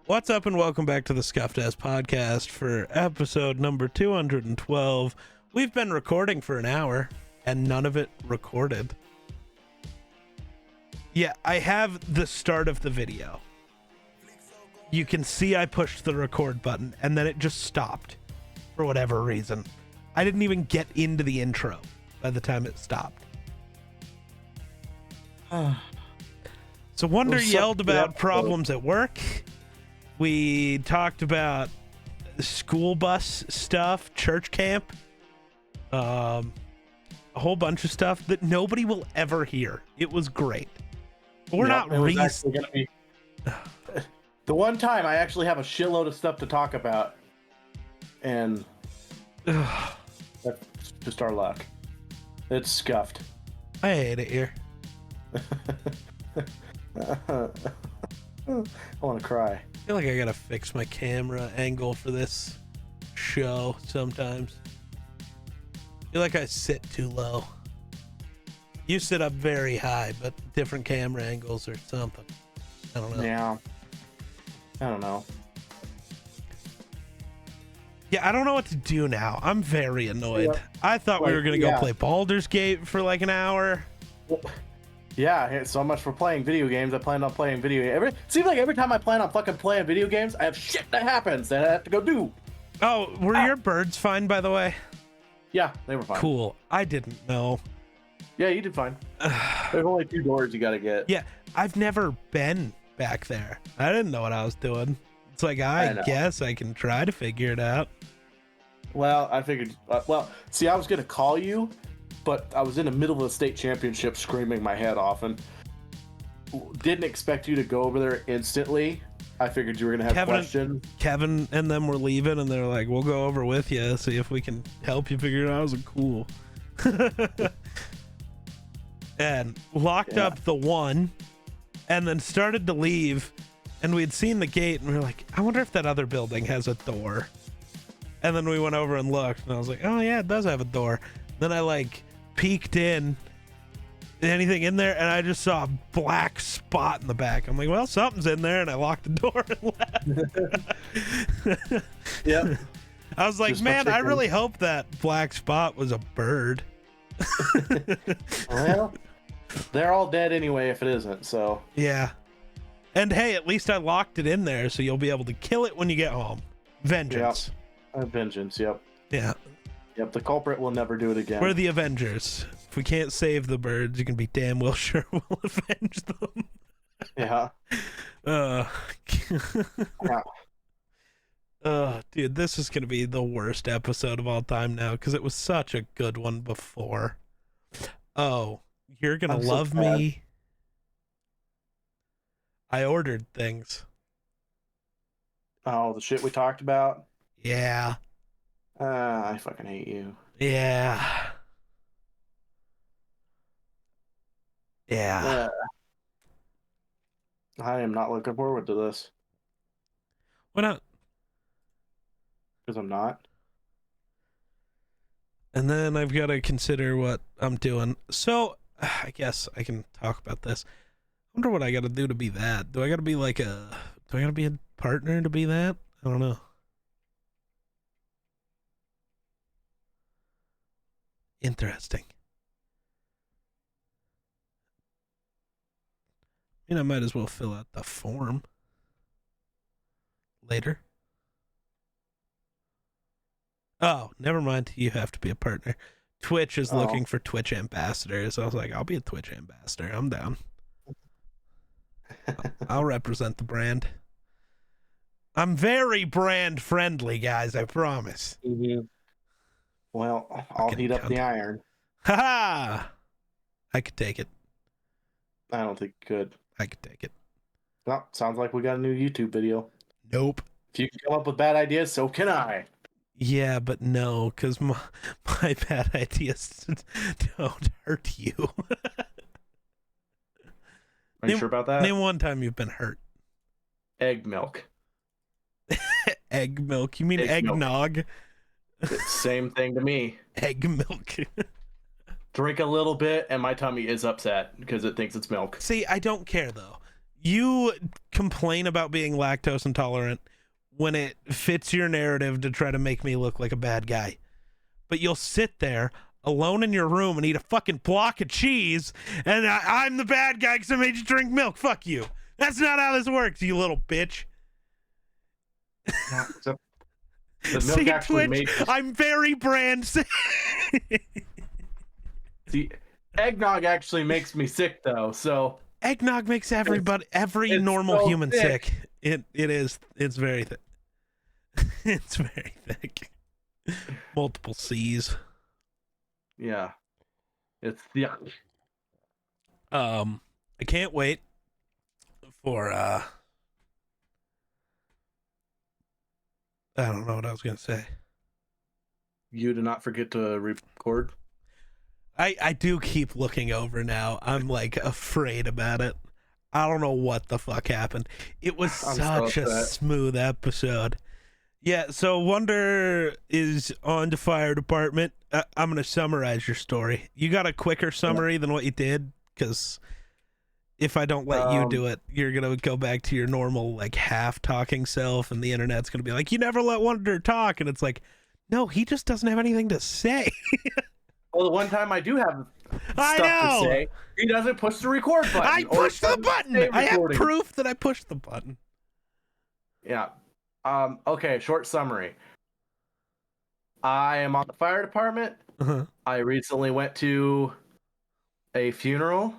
What's up and welcome back to the Scuffed Ass Podcast for episode number 212. We've been recording for an hour and none of it recorded. Yeah, I have the start of the video. You can see I pushed the record button and then it just stopped for whatever reason. I didn't even get into the intro by the time it stopped. So Wonder yelled about problems at work. We talked about school bus stuff, church camp, a whole bunch of stuff that nobody will ever hear. It was great. We're not the one time I actually have a shitload of stuff to talk about, and that's just our luck. It's scuffed. I hate it here. I want to cry. I feel like I gotta fix my camera angle for this show sometimes. I feel like I sit too low. You sit up very high, but different camera angles or something. I don't know. Yeah. I don't know. Yeah, I don't know what to do now. I'm very annoyed. Yeah. I thought we were gonna go Yeah. play Baldur's Gate for like an hour. Yeah, so much for playing video games. I planned on playing video games. Seems like every time I plan on fucking playing video games, I have shit that happens that I have to go do. Oh, were your birds fine, by the way? Yeah, they were fine. Cool. I didn't know. Yeah, you did fine. There's only 2 doors you gotta get. Yeah, I've never been back there. I didn't know what I was doing. It's like, I know. guess I can try to figure it out. Well, I figured. See, I was gonna call you, but I was in the middle of the state championship, screaming my head off, and didn't expect you to go over there instantly. I figured you were gonna have questions. Kevin and them were leaving, and they're like, "We'll go over with you, see if we can help you figure it out." I was like, "Cool." And locked up the one, and then started to leave, and we'd seen the gate, and we were like, "I wonder if that other building has a door." And then we went over and looked, and I was like, "Oh yeah, it does have a door." Then I like peeked in, anything in there, and I just saw a black spot in the back. I'm like, well, something's in there, and I locked the door and left. Yep. I was like, Just man, I chicken. really hope that black spot was a bird. Well, they're all dead anyway if it isn't, so. Yeah. And hey, at least I locked it in there, so you'll be able to kill it when you get home. Vengeance. Vengeance, yep. Yeah. Yep, the culprit will never do it again. We're the Avengers. If we can't save the birds, you can be damn well sure we'll avenge them. Yeah. Dude, this is gonna be the worst episode of all time now because it was such a good one before. Oh, you're gonna I'm so love sad. me. I ordered things. Oh, the shit we talked about? Yeah. I fucking hate you. Yeah. Yeah. I am not looking forward to this. Why not? Because I'm not. And then I've got to consider what I'm doing. So, I guess I can talk about this. I wonder what I got to do to be that. Do I got to be like do I got to be a partner to be that? I don't know. Interesting. I mean, I might as well fill out the form later. Oh, never mind. You have to be a partner. Twitch is looking for Twitch ambassadors. I was like, I'll be a Twitch ambassador. I'm down. I'll represent the brand. I'm very brand friendly, guys. I promise. Mm-hmm. Well, I'll Fucking heat up cunt. the iron. Ha ha! I could take it. I don't think you could. I could take it. Well, sounds like we got a new YouTube video. Nope. If you can come up with bad ideas, so can I. Yeah, but no, because my bad ideas don't hurt you. Are you sure about that? Name one time you've been hurt. Egg milk. Egg milk. You mean Egg milk. eggnog? It's same thing to me. Egg milk. Drink a little bit, and my tummy is upset because it thinks it's milk. See, I don't care though. You complain about being lactose intolerant when it fits your narrative to try to make me look like a bad guy. But you'll sit there alone in your room and eat a fucking block of cheese, and I'm the bad guy because I made you drink milk. Fuck you. That's not how this works, you little bitch. The milk See, actually Twitch, made me. I'm very brand sick. See, eggnog actually makes me sick though. So Eggnog makes every it's normal so human thick. sick. It's very thick. It's very thick. Multiple C's. yeah, I can't wait for I don't know what I was gonna say. you to not forget to record. I do keep looking over now. I'm like afraid about it. I don't know what the fuck happened. It was I'm such so a upset. smooth episode. Yeah, so Wonder is on the fire department. I'm going to summarize your story. You got a quicker summary than what you did? Because if I don't let you do it, you're going to go back to your normal, like, half-talking self, and the internet's going to be like, you never let Wonder talk. And it's like, no, he just doesn't have anything to say. Well, the one time I do have I stuff know. to say, he doesn't push the record button. I or pushed the doesn't button. stay I have recording. proof that I pushed the button. Yeah. Okay, short summary. I am on the fire department. Uh-huh. I recently went to a funeral,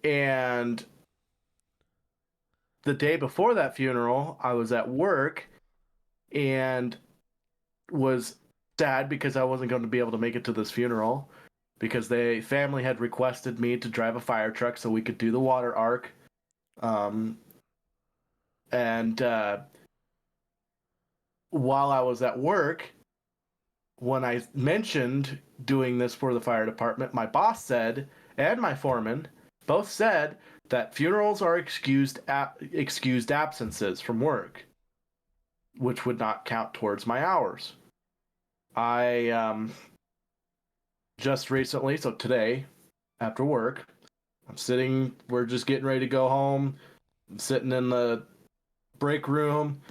and the day before that funeral, I was at work and was sad because I wasn't going to be able to make it to this funeral because the family had requested me to drive a fire truck so we could do the water arc. And while I was at work, when I mentioned doing this for the fire department, my boss said, and my foreman both said that funerals are excused absences from work, which would not count towards my hours. I just recently, so today, after work, we're just getting ready to go home. I'm sitting in the break room.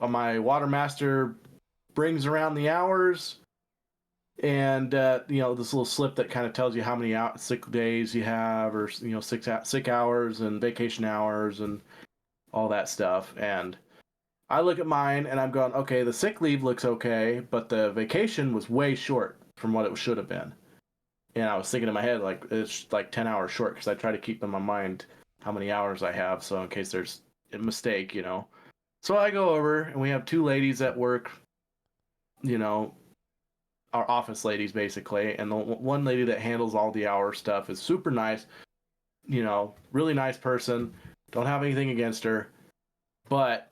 My water master brings around the hours, and this little slip that kind of tells you how many sick days you have, or sick hours and vacation hours and all that stuff. And I look at mine and I'm going, okay, the sick leave looks okay, but the vacation was way short from what it should have been. And I was thinking in my head, like, it's like 10 hours short, because I try to keep in my mind how many hours I have, so in case there's a mistake, So I go over, and we have two ladies at work, our office ladies, basically. And the one lady that handles all the hour stuff is super nice, really nice person. Don't have anything against her. But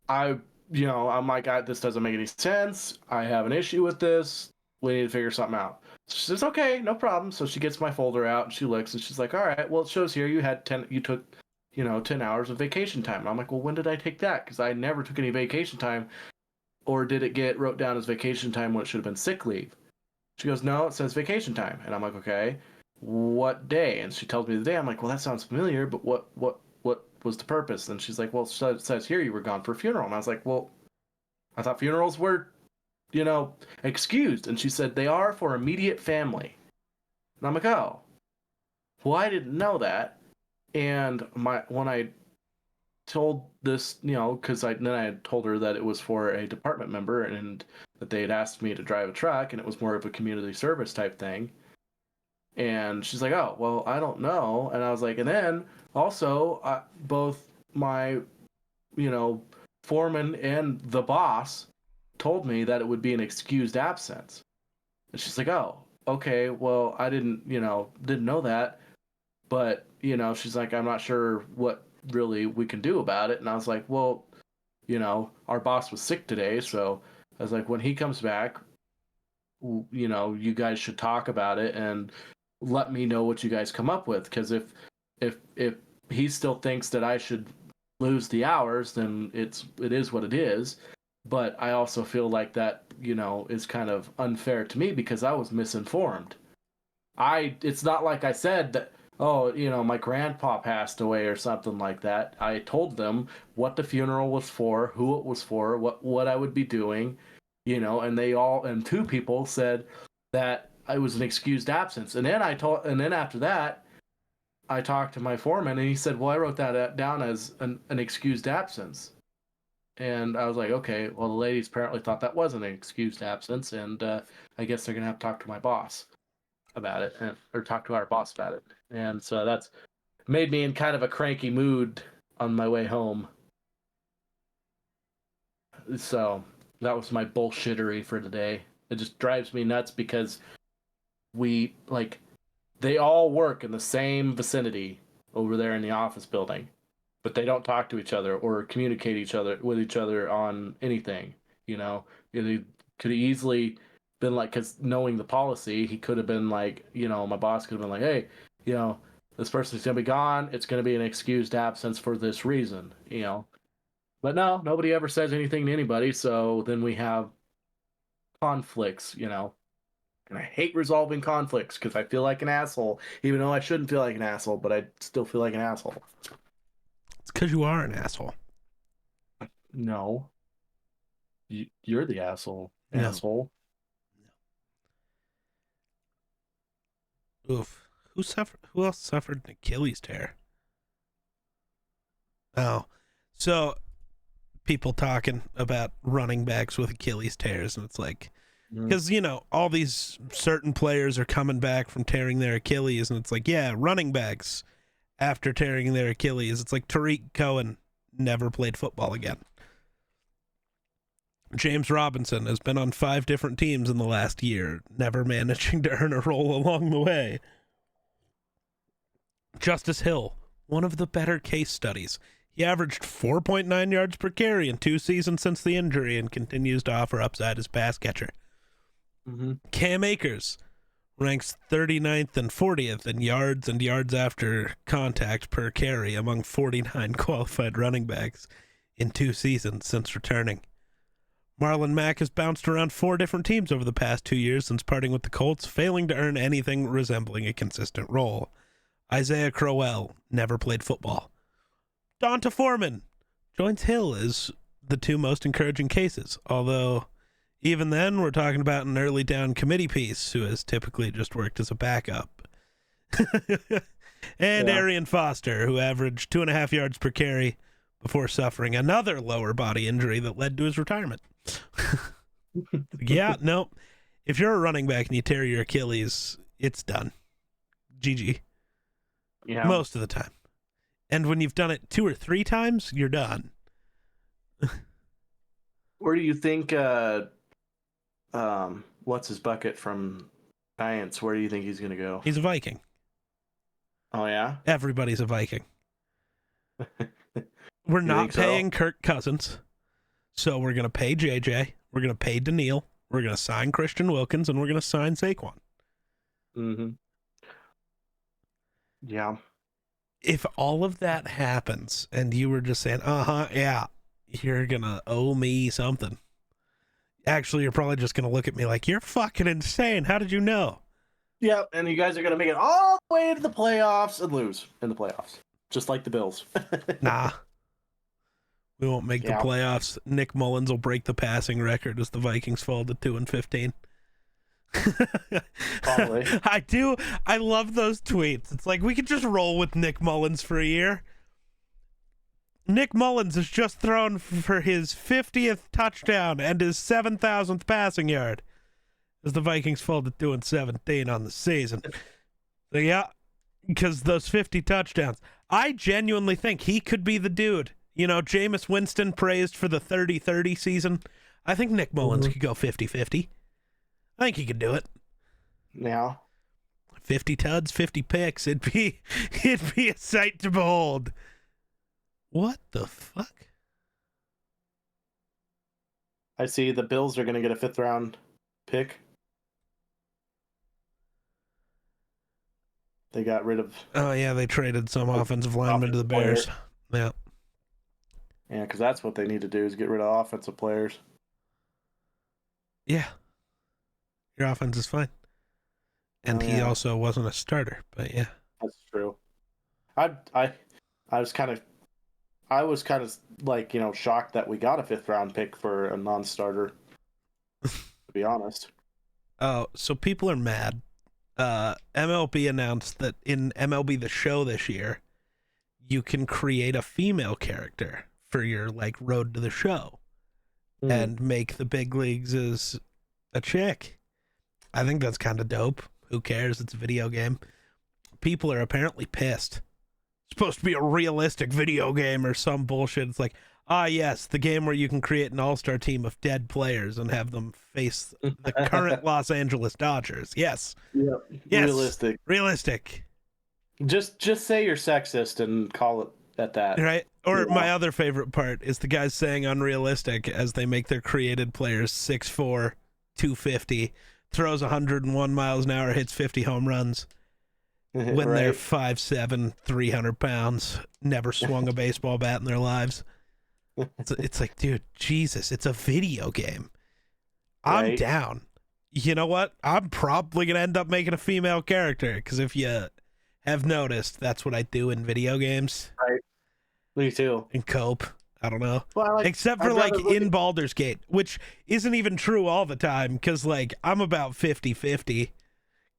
I'm like, this doesn't make any sense. I have an issue with this. We need to figure something out. She says, okay, no problem. So she gets my folder out and she looks and she's like, all right, well, it shows here you took 10 hours of vacation time. And I'm like, well, when did I take that? Because I never took any vacation time. Or did it get wrote down as vacation time when it should have been sick leave? She goes, no, it says vacation time. And I'm like, okay, what day? And she tells me the day. I'm like, well, that sounds familiar, but what was the purpose? And she's like, well, it says here you were gone for a funeral. And I was like, well, I thought funerals were, excused. And she said, they are for immediate family. And I'm like, oh, well, I didn't know that. And when I told this, because then I had told her that it was for a department member and that they had asked me to drive a truck and it was more of a community service type thing. And she's like, oh, well, I don't know. And I was like, and then also both my, foreman and the boss told me that it would be an excused absence. And she's like, oh, okay, well, I didn't know that. But, she's like, I'm not sure what really we can do about it. And I was like, well, our boss was sick today. So I was like, when he comes back, you guys should talk about it and let me know what you guys come up with. Because if he still thinks that I should lose the hours, then it is what it is. But I also feel like that, is kind of unfair to me because I was misinformed. It's not like I said that oh, my grandpa passed away or something like that, I told them what the funeral was for, who it was for, what I would be doing, and and two people said that I was an excused absence. And then after that, I talked to my foreman and he said, well, I wrote that down as an excused absence. And I was like, okay, well, the ladies apparently thought that was an excused absence, and I guess they're gonna have to talk to my boss about it, or talk to our boss about it. And so that's made me in kind of a cranky mood on my way home. So that was my bullshittery for today. It just drives me nuts because they all work in the same vicinity over there in the office building, but they don't talk to each other or communicate with each other on anything. It could have easily been like, because knowing the policy, he could have been like, my boss could have been like, hey, this person's gonna be gone. It's gonna be an excused absence for this reason. But no, nobody ever says anything to anybody. So then we have conflicts. And I hate resolving conflicts because I feel like an asshole, even though I shouldn't feel like an asshole, but I still feel like an asshole. It's because you are an asshole. No. You're the asshole. No. Asshole. Oof. Who else suffered an Achilles tear? Oh. So, people talking about running backs with Achilles tears, and it's like, because, all these certain players are coming back from tearing their Achilles, and it's like, yeah, running backs after tearing their Achilles. It's like Tariq Cohen never played football again. James Robinson has been on 5 different teams in the last year, never managing to earn a role along the way. Justice Hill, one of the better case studies. He averaged 4.9 yards per carry in 2 seasons since the injury and continues to offer upside as pass catcher. Mm-hmm. Cam Akers ranks 39th and 40th in yards and yards after contact per carry among 49 qualified running backs in 2 seasons since returning. Marlon Mack has bounced around 4 different teams over the past 2 years since parting with the Colts, failing to earn anything resembling a consistent role. Isaiah Crowell never played football. Donta Foreman joins Hill as the 2 most encouraging cases, although even then we're talking about an early down committee piece who has typically just worked as a backup. And Arian Foster, who averaged 2.5 yards per carry before suffering another lower body injury that led to his retirement. Yeah, no. If you're a running back and you tear your Achilles, it's done. GG. Yeah. Most of the time. And when you've done it 2 or 3 times, you're done. Where do you think what's his bucket from Giants? Where do you think he's gonna go? He's a Viking. Oh yeah? Everybody's a Viking. We're not paying Kirk Cousins, so we're gonna pay JJ. We're gonna pay Daniil. We're gonna sign Christian Wilkins, and we're gonna sign Saquon. Mm-hmm. Yeah. If all of that happens, and you were just saying, yeah, you're gonna owe me something. Actually, you're probably just gonna look at me like, you're fucking insane. How did you know? Yeah, and you guys are gonna make it all the way to the playoffs and lose in the playoffs, just like the Bills. Nah. We won't make the playoffs. Nick Mullins will break the passing record as the Vikings fall to 2-15. Probably. I love those tweets. It's like, we could just roll with Nick Mullins for a year. Nick Mullins has just thrown for his 50th touchdown and his 7,000th passing yard as the Vikings fall to 2-17 on the season. So yeah, because those 50 touchdowns. I genuinely think he could be the dude. Jameis Winston praised for the 30-30 season. I think Nick Mullins could go 50-50. I think he could do it. Yeah. 50 tuds, 50 picks. It'd be a sight to behold. What the fuck? I see the Bills are going to get a 5th round pick. They got rid of... Oh, yeah, they traded some offensive linemen to the Bears. Yeah. Yeah, because that's what they need to do is get rid of offensive players. Yeah. Your offense is fine. And he also wasn't a starter, but yeah. That's true. I I I was kind of like, shocked that we got a fifth round pick for a non-starter, to be honest. Oh, so people are mad. MLB announced that in MLB The Show this year, you can create a female character for your like road to the show and make the big leagues as a chick. I think that's kind of dope. Who cares? It's a video game. People are apparently pissed. It's supposed to be a realistic video game or some bullshit. It's like, yes, the game where you can create an all-star team of dead players and have them face the current Los Angeles Dodgers. Yes. Yeah. Yes. Realistic. Just say you're sexist and call it at that. Right? Or my other favorite part is the guys saying unrealistic as they make their created players 6'4", 250, throws 101 miles an hour, hits 50 home runs. When they're 5'7", 300 pounds, never swung a baseball bat in their lives. It's like, dude, Jesus, it's a video game. I'm down. You know what? I'm probably going to end up making a female character, because if you have noticed, that's what I do in video games. Right. Me too. And cope. I don't know. Well, except for like in Baldur's Gate, which isn't even true all the time, because like I'm about 50-50.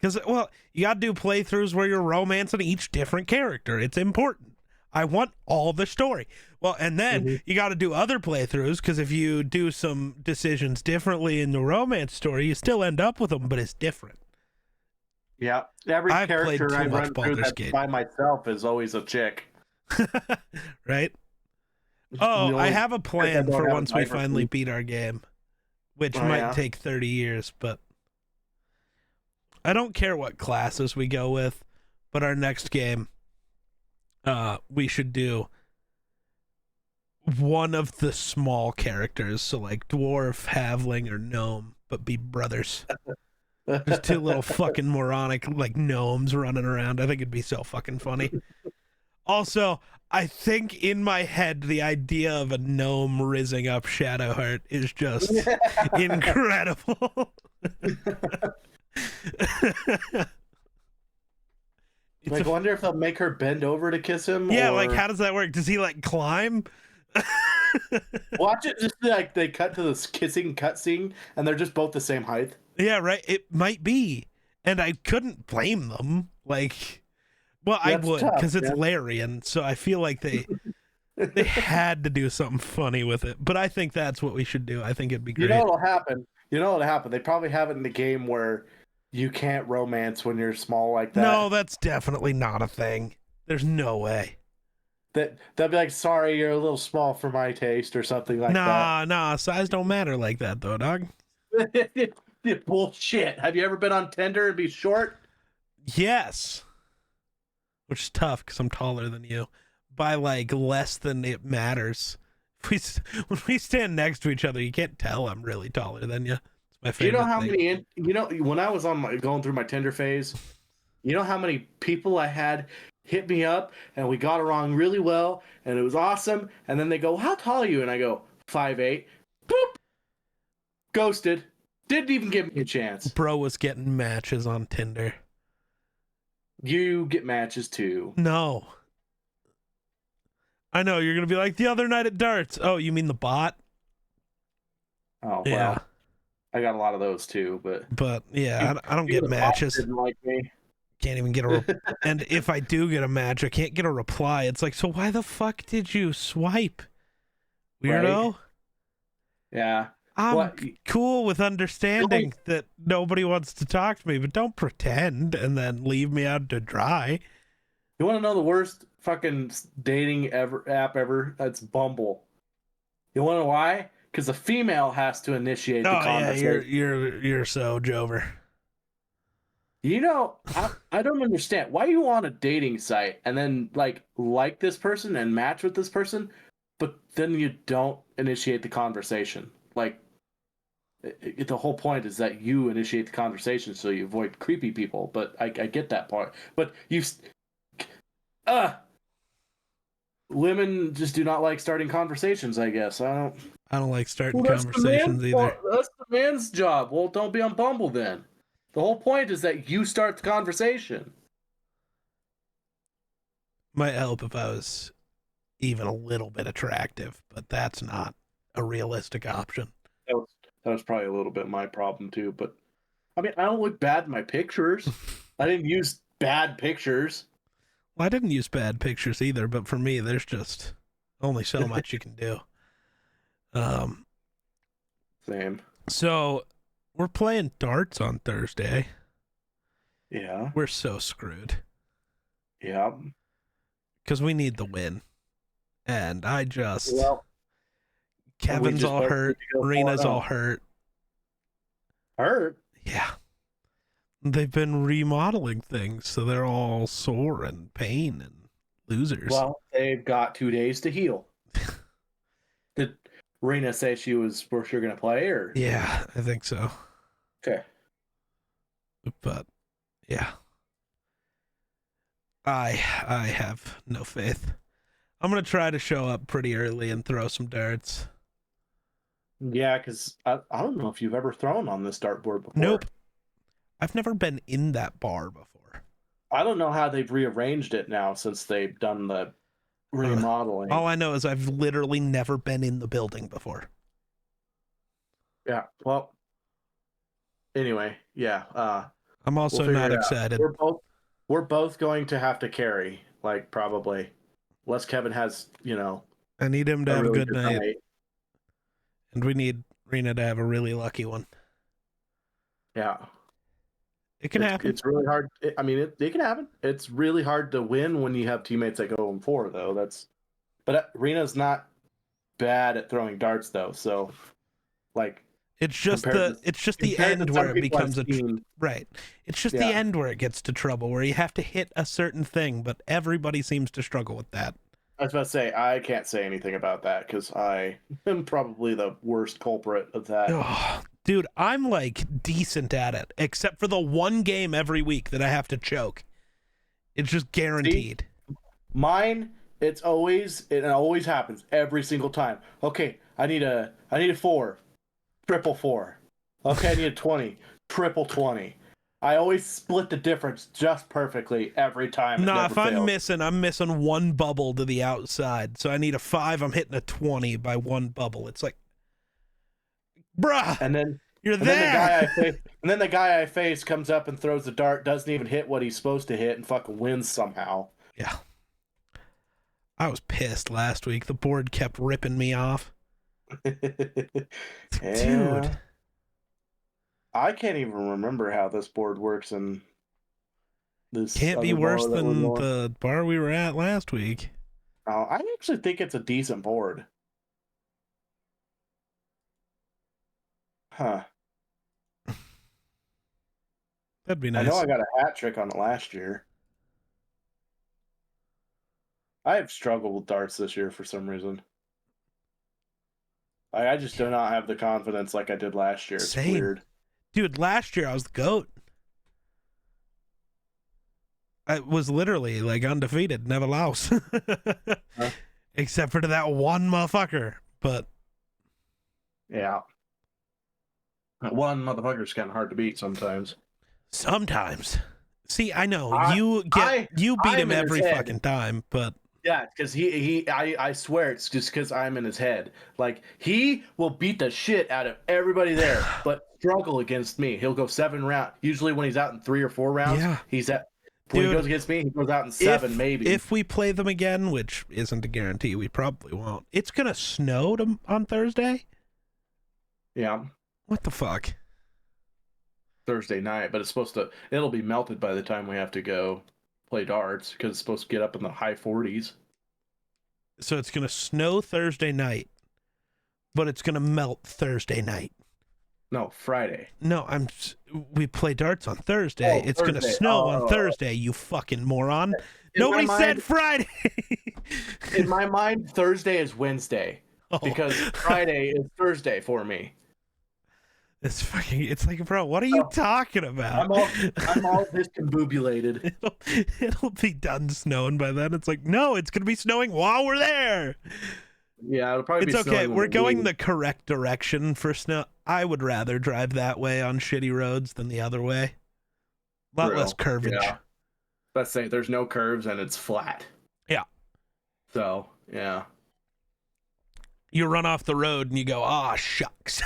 Because, well, you got to do playthroughs where you're romancing each different character. It's important. I want all the story. Well, and then you got to do other playthroughs, because if you do some decisions differently in the romance story, you still end up with them, but it's different. Yeah. Every character I run through that's by myself is always a chick. Right? Oh, I have a plan for once we finally beat our game, which might take 30 years, but I don't care what classes we go with, but our next game, we should do one of the small characters, so like dwarf, halfling, or gnome, but be brothers. There's two little fucking moronic like gnomes running around. I think it'd be so fucking funny. Also, I think in my head the idea of a gnome rizzing up Shadowheart is just incredible. I wonder if they'll make her bend over to kiss him. Yeah, like how does that work? Does he like climb? Watch it just like they cut to this kissing cutscene and they're just both the same height. Yeah, right. It might be, and I couldn't blame them. Like, well, I would because it's Larian, so I feel like they had to do something funny with it. But I think that's what we should do. I think it'd be great. You know what'll happen? They probably have it in the game where you can't romance when you're small like that. No, that's definitely not a thing. There's no way. They'll be like, sorry, you're a little small for my taste or something like that. Nah, size don't matter like that though, dog. Bullshit. Have you ever been on Tinder and be short? Yes. Which is tough because I'm taller than you by like less than it matters. When we stand next to each other, you can't tell I'm really taller than you. It's my favorite. You know how many? When I was going through my Tinder phase, you know how many people I had hit me up and we got along really well and it was awesome. And then they go, "How tall are you?" And I go, 5'8". Boop. Ghosted. Didn't even give me a chance. Bro was getting matches on Tinder. You get matches too. No. I know, you're going to be like, the other night at darts. Oh, you mean the bot? Oh, yeah. Well, I got a lot of those too, but yeah, I don't get matches. Didn't like me. Can't even get and if I do get a match, I can't get a reply. It's like, so why the fuck did you swipe? Weirdo? Right? Yeah. I'm cool with understanding that nobody wants to talk to me, but don't pretend and then leave me out to dry. You want to know the worst fucking dating app ever? That's Bumble. You want to know why? Because the female has to initiate the conversation. Yeah, you're so Jover. You know, I don't understand why you on a dating site and then like this person and match with this person, but then you don't initiate the conversation. Like, the whole point is that you initiate the conversation so you avoid creepy people. But I get that part. But women just do not like starting conversations, I guess. I don't like starting conversations either. That's the man's job. Well, don't be on Bumble then. The whole point is that you start the conversation. Might help if I was even a little bit attractive, but that's not a realistic option. That was probably a little bit my problem too. But I mean, I don't look bad in my pictures. I didn't use bad pictures. Well, I didn't use bad pictures either, but for me, there's just only so much you can do. Same. So we're playing darts on Thursday. Yeah. We're so screwed Yeah. because we need the win. And I just, Well, Kevin's all both hurt. need to go Rena's 4-0. all hurt. Hurt. Yeah. They've been remodeling things, so they're all sore and pain and losers. Well, they've got 2 days to heal. Did Rena say she was for sure going to play, or? Yeah, I think so. Okay. But yeah, I have no faith. I'm gonna try to show up pretty early and throw some darts. Yeah, because I don't know if you've ever thrown on this dartboard before. Nope, I've never been in that bar before. I don't know how they've rearranged it now since they've done the remodeling. All I know is I've literally never been in the building before. Yeah. Well. Anyway, yeah. I'm also we'll not figure it out. excited. We're both going to have to carry, like, probably, unless Kevin has, I need him to a have really a good night, and we need Rena to have a really lucky one. Yeah. It can happen. It's really hard. It can happen. It's really hard to win when you have teammates that go 0-4, though. But Rena's not bad at throwing darts, though. So, like, It's just the end where it becomes right. It's just the end where it gets to trouble, where you have to hit a certain thing, but everybody seems to struggle with that. I was about to say, I can't say anything about that because I am probably the worst culprit of that. Oh, dude, I'm like decent at it, except for the one game every week that I have to choke. It's just guaranteed. Mine, it always happens every single time. Okay, I need a 4, triple 4. Okay, I need a 20, triple 20. I always split the difference just perfectly every time. No, if I'm missing one bubble to the outside. So I need a 5, I'm hitting a 20 by one bubble. It's like, bruh, and then you're and there. then the guy I face comes up and throws the dart, doesn't even hit what he's supposed to hit, and fucking wins somehow. Yeah. I was pissed last week. The board kept ripping me off. Dude. I can't even remember how this board works in this. Can't be worse than the bar we were at last week. I actually think it's a decent board. Huh. That'd be nice. I know I got a hat trick on it last year. I have struggled with darts this year for some reason. I just do not have the confidence like I did last year. It's Same. weird. Dude, last year I was the GOAT. I was literally like undefeated, never lost. Huh? Except for to that one motherfucker. But Yeah. One motherfucker's kind of hard to beat sometimes. sometimes. See, I know you beat I'm him in every his head. fucking time, but Yeah, because I swear it's just because I'm in his head. Like, he will beat the shit out of everybody there, but struggle against me. He'll go 7 rounds. Usually when he's out in 3 or 4 rounds, Yeah. When Dude, he goes against me, he goes out in 7 maybe. If we play them again, which isn't a guarantee, we probably won't. It's gonna snow on Thursday? Yeah, What the fuck? Thursday night, but it'll be melted by the time we have to go play darts because it's supposed to get up in the high 40s. So it's gonna snow Thursday night, but it's gonna melt Thursday night. No, Friday. No, we play darts on Thursday. Oh, It's gonna Thursday. snow Oh. on Thursday, you fucking moron. In Nobody my said mind- Friday. In my mind, Thursday is Wednesday Oh. because Friday is Thursday for me. It's like, bro, what are you talking about? I'm all discombobulated. It'll be done snowing by then. It's like, no, it's gonna be snowing while we're there. Yeah, it'll probably It's be okay. snowing when We're we going leave. the correct direction for snow. I would rather drive that way on shitty roads than the other way. A lot True. less curvage. Yeah. Let's say there's no curves and it's flat. Yeah. So, yeah. You run off the road and you go, ah, shucks.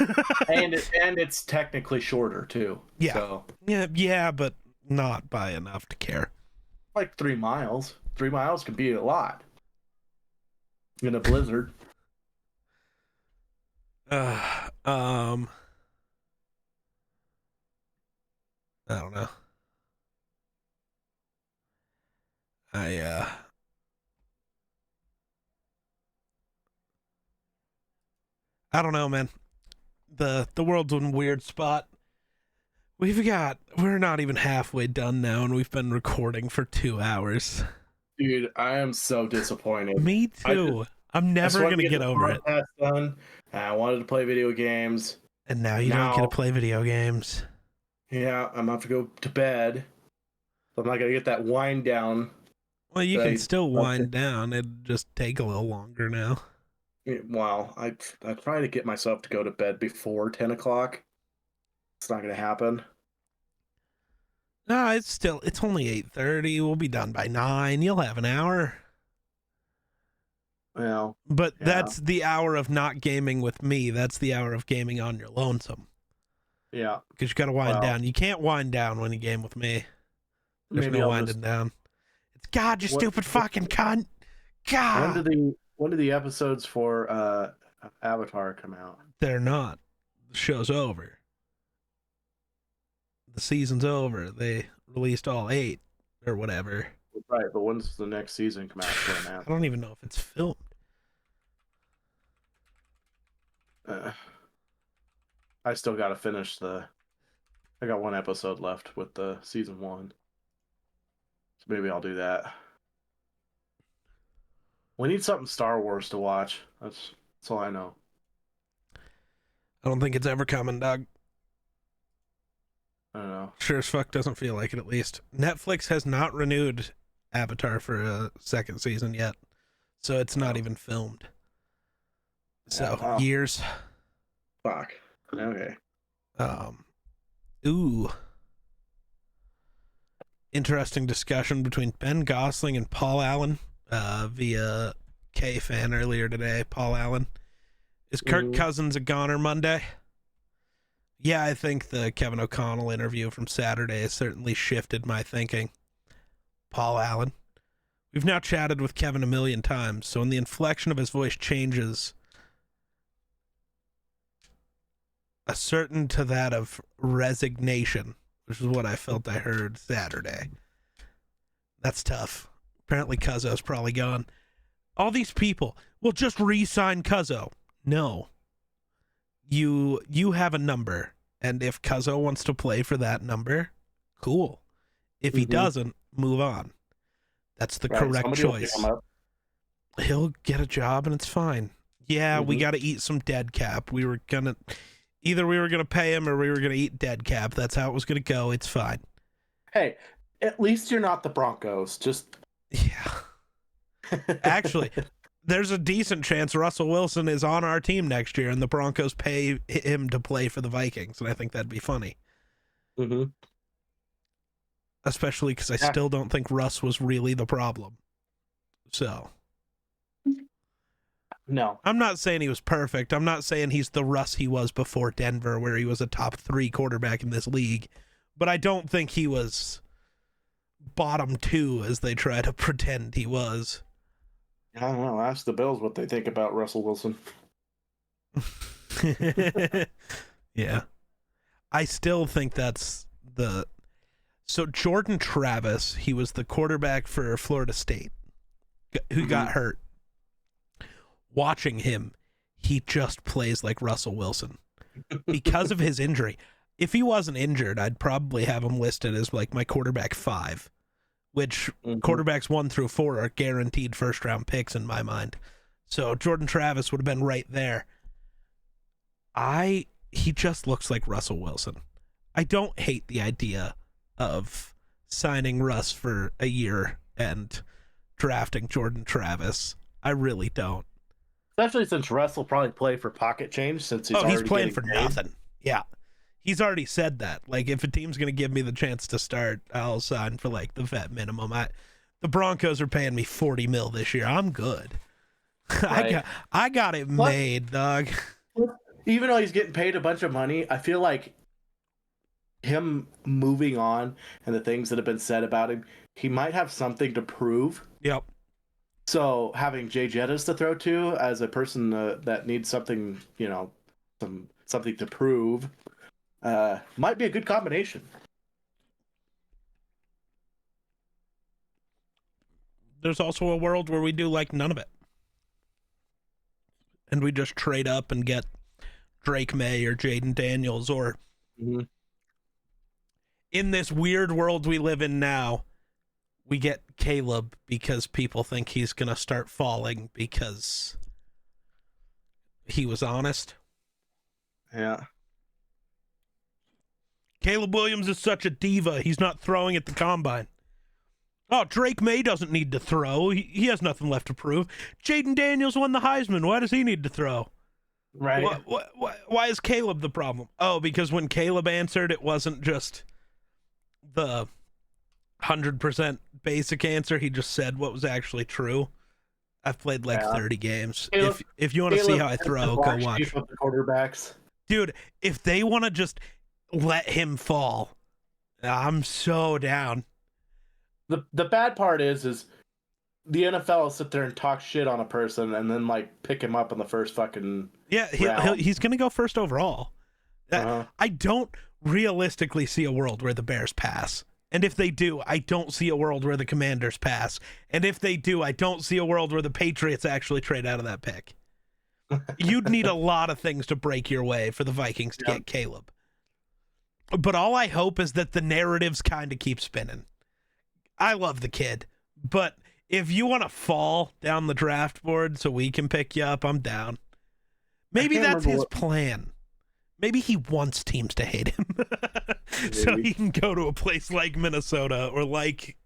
And it's technically shorter too. Yeah. So, yeah, but not by enough to care. like 3 miles. 3 miles can be a lot in a blizzard. I don't know. I don't know, man. The world's in a weird spot. We're not even halfway done now, and we've been recording for 2 hours. Dude, I am so disappointed. Me too. I'm never gonna get over it. Done. I wanted to play video games. And now you don't get to play video games. Yeah, I'm about to go to bed. I'm not gonna get that wind down. Well, you can still wind down. It'd just take a little longer now. Well, I try to get myself to go to bed before 10 o'clock. It's not gonna happen. No, it's only 8:30. We'll be done by 9. You'll have an hour. Well, but that's the hour of not gaming with me. That's the hour of gaming on your lonesome. Yeah. Because you got to wind down. You can't wind down when you game with me. There's no winding down. It's God, you stupid fucking cunt. God. When do the episodes for Avatar come out? They're not. The show's over. The season's over. They released all 8 or whatever. Right, but when's the next season come out? I don't even know if it's filmed. I still got to finish I got 1 episode left with the season 1. So maybe I'll do that. We need something Star Wars to watch. That's all I know. I don't think it's ever coming, Doug. I don't know. Sure as fuck doesn't feel like it, at least. Netflix has not renewed Avatar for a 2nd season yet. So it's not even filmed. So, years. Fuck. Okay. Ooh. Interesting discussion between Ben Gosling and Paul Allen via K-Fan earlier today. Paul Allen. Is Kirk Cousins a goner Monday? Yeah, I think the Kevin O'Connell interview from Saturday has certainly shifted my thinking. Paul Allen. We've now chatted with Kevin a million times, so when the inflection of his voice changes a certain to that of resignation, which is what I felt I heard Saturday. That's tough. Apparently Cuzzo's probably gone. All these people will just re-sign Cuzzo. No. You have a number, and if Cuzzo wants to play for that number, cool. If he doesn't, move on. That's the correct choice. He'll get a job and it's fine. Yeah, we got to eat some dead cap. We were gonna pay him or we were gonna eat dead cap. That's how it was gonna go. It's fine. Hey, at least you're not the Broncos. Just Actually, there's a decent chance Russell Wilson is on our team next year and the Broncos pay him to play for the Vikings, and I think that'd be funny. Especially because I still don't think Russ was really the problem. So. No. I'm not saying he was perfect. I'm not saying he's the Russ he was before Denver, where he was a top 3 quarterback in this league. But I don't think he was bottom 2 as they try to pretend he was. I don't know. Ask the Bills what they think about Russell Wilson. Yeah. I still think that's the... So Jordan Travis, he was the quarterback for Florida State, who got hurt. Watching him, he just plays like Russell Wilson because of his injury. If he wasn't injured, I'd probably have him listed as like my quarterback 5, which quarterbacks 1 through 4 are guaranteed first-round picks in my mind. So Jordan Travis would have been right there. He just looks like Russell Wilson. I don't hate the idea of signing Russ for a year and drafting Jordan Travis. I really don't. Especially since Russ will probably play for pocket change since he's playing for nothing. Yeah. He's already said that. Like, if a team's going to give me the chance to start, I'll sign for like the vet minimum. the Broncos are paying me $40 million this year. I'm good. Right. I got it What? made, dog. Even though he's getting paid a bunch of money, I feel like him moving on and the things that have been said about him, he might have something to prove. Yep. So having Jay Jettis to throw to as a person that needs something, something to prove, might be a good combination. There's also a world where we do like none of it. And we just trade up and get Drake May or Jaden Daniels, or in this weird world we live in now, we get Caleb because people think he's going to start falling because he was honest. Yeah. Caleb Williams is such a diva. He's not throwing at the combine. Oh, Drake May doesn't need to throw. He has nothing left to prove. Jaden Daniels won the Heisman. Why does he need to throw? Right. Why is Caleb the problem? Oh, because when Caleb answered, it wasn't just the 100% basic answer. He just said what was actually true. I've played like 30 games. Caleb, if you want to see how I throw, go watch. The quarterbacks. Dude, if they want to just let him fall, I'm so down. The bad part is the NFL will sit there and talk shit on a person and then like pick him up in the first fucking he's gonna go first overall. I don't realistically see a world where the Bears pass, and if they do, I don't see a world where the Commanders pass, and if they do, I don't see a world where the Patriots actually trade out of that pick. You'd need a lot of things to break your way for the Vikings to get Caleb. But all I hope is that the narratives kind of keep spinning. I love the kid, but if you want to fall down the draft board so we can pick you up, I'm down. Maybe that's his plan. Maybe he wants teams to hate him so he can go to a place like Minnesota or like,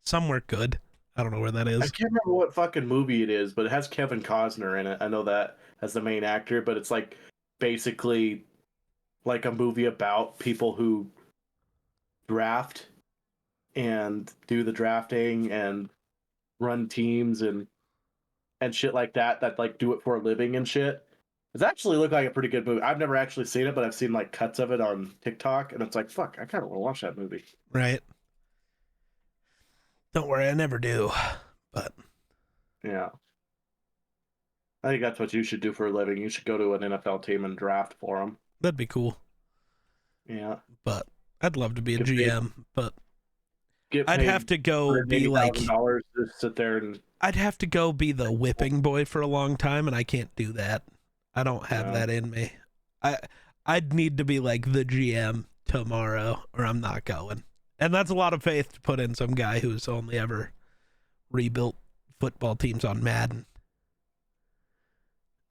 somewhere good. I don't know where that is. I can't remember what fucking movie it is, but it has Kevin Costner in it. I know that as the main actor, but it's like basically like a movie about people who draft and do the drafting and run teams and shit like that like do it for a living and shit. It's actually looked like a pretty good movie. I've never actually seen it, but I've seen like cuts of it on TikTok, and it's like, fuck, I kind of want to watch that movie. Right. Don't worry, I never do, but yeah. I think that's what you should do for a living. You should go to an NFL team and draft for them. That'd be cool. Yeah. But I'd love to be a GM, but I'd have to go be like to sit there and I'd have to go be the whipping boy for a long time, and I can't do that. I don't have that in me. I'd need to be like the GM tomorrow, or I'm not going. And that's a lot of faith to put in some guy who's only ever rebuilt football teams on Madden.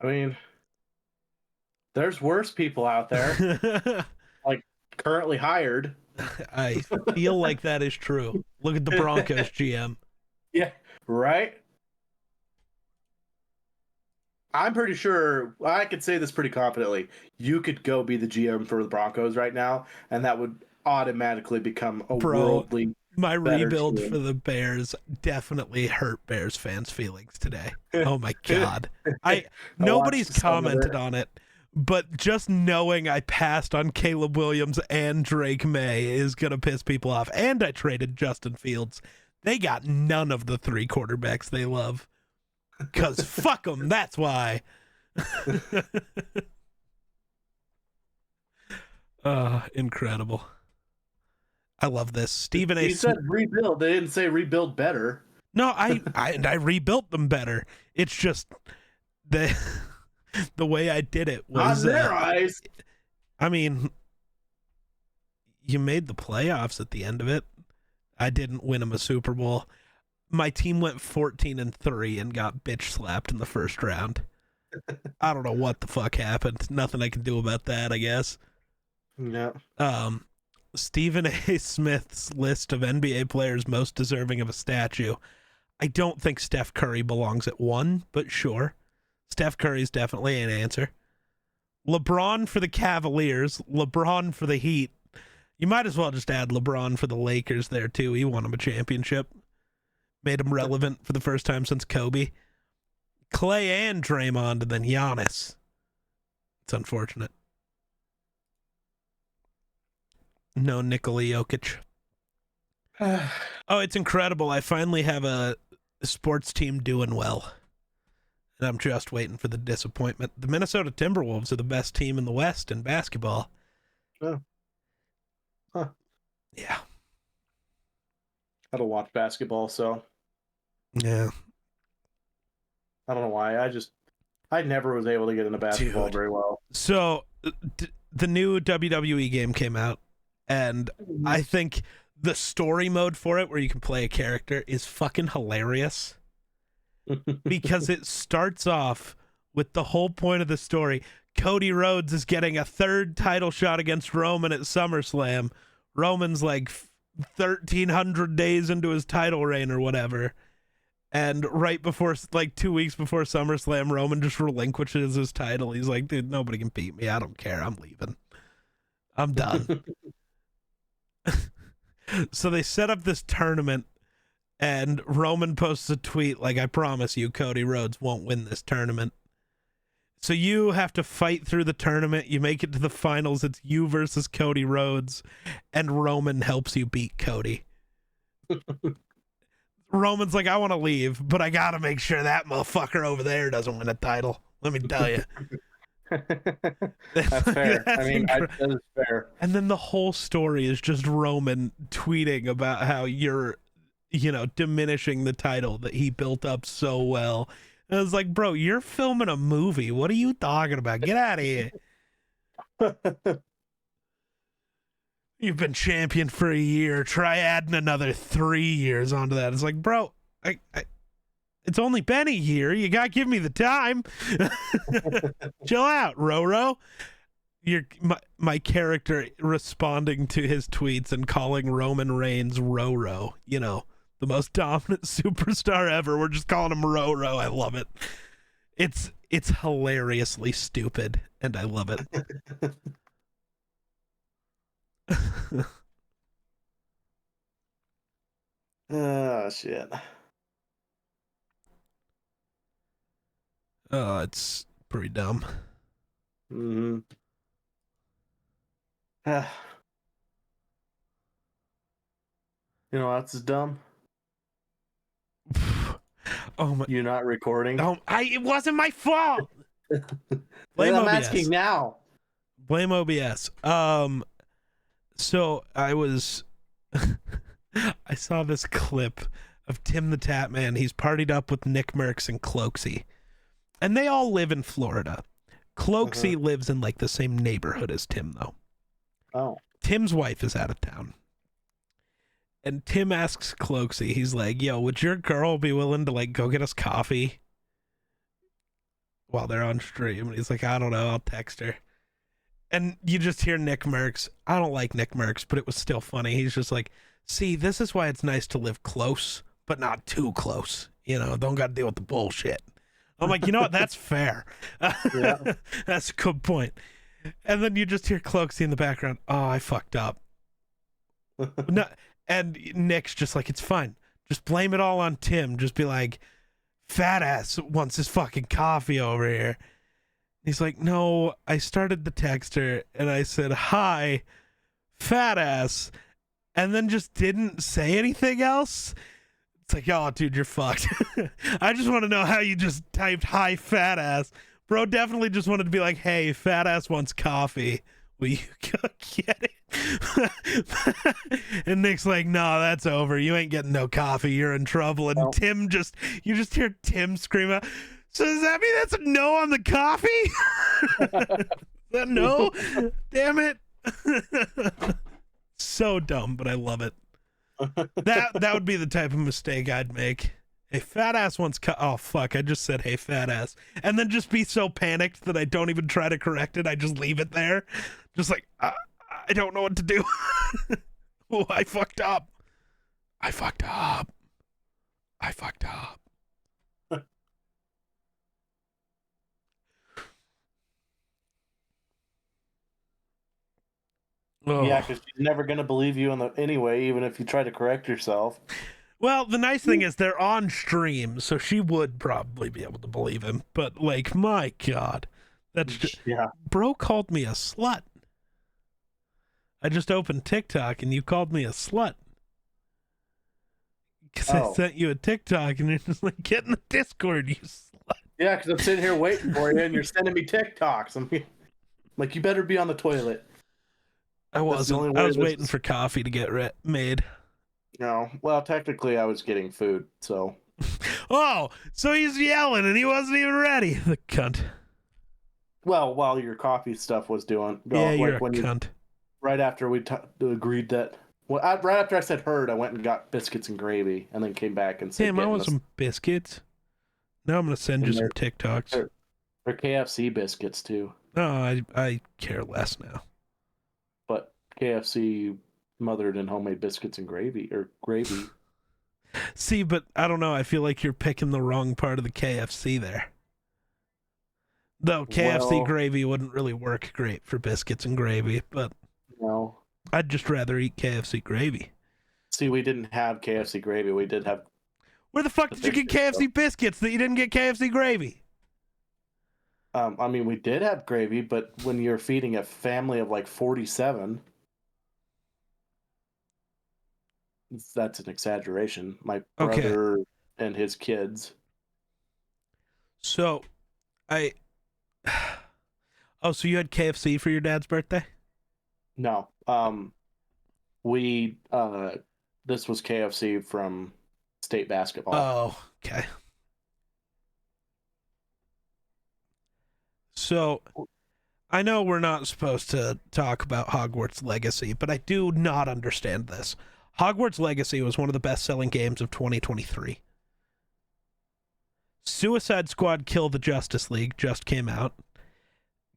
I mean, there's worse people out there, like currently hired. I feel like that is true. Look at the Broncos GM. Yeah, right? I'm pretty sure, I could say this pretty confidently, you could go be the GM for the Broncos right now, and that would automatically become a worldly my rebuild team. For the Bears definitely hurt Bears fans' feelings today. Oh my God. Nobody's commented on it, but just knowing I passed on Caleb Williams and Drake May is going to piss people off. And I traded Justin Fields. They got none of the 3 quarterbacks they love. Because fuck them, that's why. Incredible. I love this. Stephen A. He said rebuild. They didn't say rebuild better. No, I rebuilt them better. It's just the way I did it was on their eyes. I mean, you made the playoffs at the end of it. I didn't win them a Super Bowl. My team went 14-3 and got bitch slapped in the first round. I don't know what the fuck happened. Nothing I can do about that, I guess. No. Stephen A. Smith's list of NBA players most deserving of a statue. I don't think Steph Curry belongs at 1, but sure. Steph Curry's definitely an answer. LeBron for the Cavaliers, LeBron for the Heat. You might as well just add LeBron for the Lakers there too. He won him a championship. made him relevant for the first time since Kobe. Clay and Draymond, and then Giannis. It's unfortunate. No Nikola Jokic. Oh, it's incredible. I finally have a sports team doing well. And I'm just waiting for the disappointment. The Minnesota Timberwolves are the best team in the West in basketball. Oh. Huh. Yeah. I don't watch basketball, so Yeah. I don't know why. I never was able to get into basketball very well. So the new WWE game came out, and I think the story mode for it, where you can play a character, is fucking hilarious. Because it starts off with the whole point of the story. Cody Rhodes is getting a third title shot against Roman at SummerSlam. Roman's like 1,300 days into his title reign or whatever. And right before, like 2 weeks before SummerSlam, Roman just relinquishes his title. He's like, dude, nobody can beat me. I don't care. I'm leaving. I'm done. So they set up this tournament, and Roman posts a tweet like, I promise you, Cody Rhodes won't win this tournament. So you have to fight through the tournament. You make it to the finals. It's you versus Cody Rhodes, and Roman helps you beat Cody. Roman's like, I want to leave, but I got to make sure that motherfucker over there doesn't win a title. Let me tell you. That's fair. That is fair. And then the whole story is just Roman tweeting about how you're, diminishing the title that he built up so well. And I was like, bro, you're filming a movie. What are you talking about? Get out of here. You've been champion for a year. Try adding another 3 years onto that. It's like, bro, it's only been a year. You got to give me the time. Chill out, Roro. My character responding to his tweets and calling Roman Reigns Roro, the most dominant superstar ever. We're just calling him Roro. I love it. It's hilariously stupid, and I love it. Oh, shit. Oh, it's pretty dumb. Mm-hmm. You know what's dumb? Oh my! You're not recording. Oh, it wasn't my fault. Blame I'm OBS. asking now. Blame OBS. So I was, I saw this clip of Tim the Tap Man. He's partied up with Nick Merckx and Cloakzy, and they all live in Florida. Cloakzy lives in like the same neighborhood as Tim, though. Oh. Tim's wife is out of town. And Tim asks Cloakzy, he's like, yo, would your girl be willing to like go get us coffee while they're on stream? And he's like, I don't know, I'll text her. And you just hear Nick Merckx. I don't like Nick Merckx, but it was still funny. He's just like, see, this is why it's nice to live close, but not too close. Don't got to deal with the bullshit. I'm like, you know what? That's fair. Yeah. That's a good point. And then you just hear Cloakzy in the background. Oh, I fucked up. No, and Nick's just like, it's fine. Just blame it all on Tim. Just be like, fat ass wants his fucking coffee over here. He's like, no, I started the texter and I said, hi, fat ass. And then just didn't say anything else. It's like, oh, dude, you're fucked. I just want to know how you just typed hi, fat ass. Bro definitely just wanted to be like, hey, fat ass wants coffee. Will you go get it? And Nick's like, no, that's over. You ain't getting no coffee. You're in trouble. And Tim you just hear Tim scream out, so does that mean that's a no on the coffee? Is that no? Damn it. So dumb, but I love it. That would be the type of mistake I'd make. Hey, fat ass wants oh fuck, I just said hey fat ass. And then just be so panicked that I don't even try to correct it. I just leave it there. Just like I don't know what to do. Oh, I fucked up. I fucked up. I fucked up. Yeah, because she's never gonna believe you anyway, even if you try to correct yourself. Well, the nice thing is they're on stream, so she would probably be able to believe him. But like, my God, that's just, Yeah. bro called me a slut. I just opened TikTok and you called me a slut. Because I sent you a TikTok and you're just like, get in the Discord, you slut. Yeah, because I'm sitting here waiting for you and you're sending me TikToks. I'm like, you better be on the toilet. I wasn't. I was waiting for coffee to get made. No. Well, technically, I was getting food, so. Oh, so he's yelling and he wasn't even ready. The cunt. Well, while your coffee stuff was doing. Yeah, like you're a cunt. Right after we agreed that. Well, right after I said heard, I went and got biscuits and gravy, and then came back and said, "Damn, I want some biscuits." Now I'm gonna send you some TikToks. They're KFC biscuits too. No, I care less now. But KFC mothered in homemade biscuits and gravy. See, but I don't know. I feel like you're picking the wrong part of the KFC there. Though KFC gravy wouldn't really work great for biscuits and gravy, but no. I'd just rather eat KFC gravy. See, we didn't have KFC gravy. We did have. Where the fuck did you get KFC biscuits that you didn't get KFC gravy? I mean, we did have gravy, but when you're feeding a family of like 47, that's an exaggeration. My brother and his kids. So, oh, so you had KFC for your dad's birthday? No. This was KFC from state basketball. Oh, okay. So, I know we're not supposed to talk about Hogwarts Legacy, but I do not understand this. Hogwarts Legacy was one of the best-selling games of 2023. Suicide Squad Kill the Justice League just came out.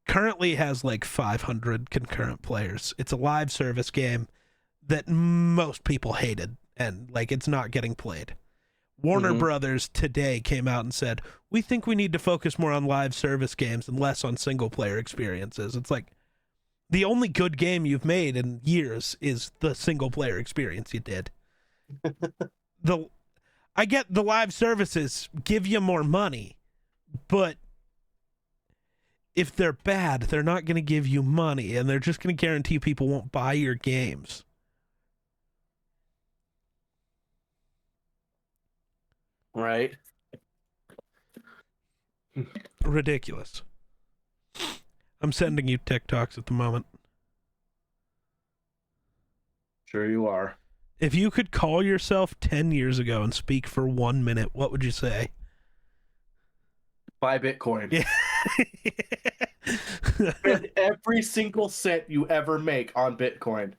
Currently has like 500 concurrent players. It's a live service game that most people hated, and like it's not getting played. Warner Brothers today came out and said, we think we need to focus more on live service games and less on single player experiences. It's like the only good game you've made in years is the single player experience you did. I get the live services give you more money, but if they're bad, they're not going to give you money, and they're just going to guarantee people won't buy your games. Right. Ridiculous. I'm sending you TikToks at the moment. Sure you are. If you could call yourself 10 years ago and speak for 1 minute, what would you say? Buy Bitcoin. Yeah. Spend every single cent you ever make on Bitcoin.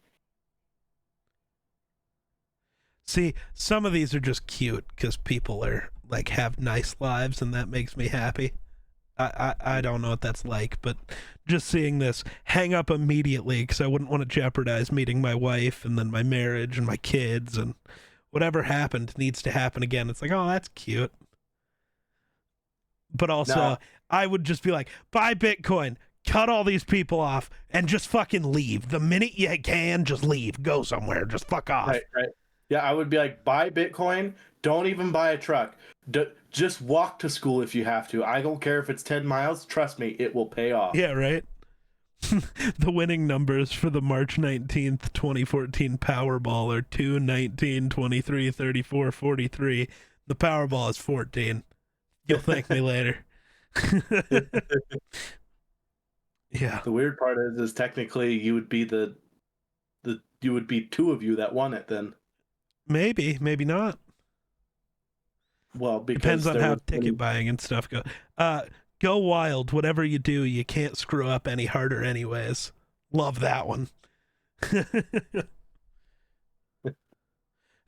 See, some of these are just cute because people are like have nice lives, and that makes me happy. I don't know what that's like, but just seeing this, hang up immediately because I wouldn't want to jeopardize meeting my wife and then my marriage and my kids, and whatever happened needs to happen again. It's like, oh, that's cute. But also, I would just be like, buy Bitcoin, cut all these people off, and just fucking leave. The minute you can, just leave. Go somewhere. Just fuck off. Right. Yeah, I would be like, buy Bitcoin, don't even buy a truck. Just walk to school if you have to. I don't care if it's 10 miles. Trust me, it will pay off. Yeah, right? The winning numbers for the March 19th, 2014 Powerball are 2, 19, 23, 34, 43. The Powerball is 14. You'll thank me later. Yeah. The weird part is technically you would be you would be two of you that won it then. Maybe not. Well, because depends on how ticket buying and stuff go. Go wild. Whatever you do, you can't screw up any harder anyways. Love that one.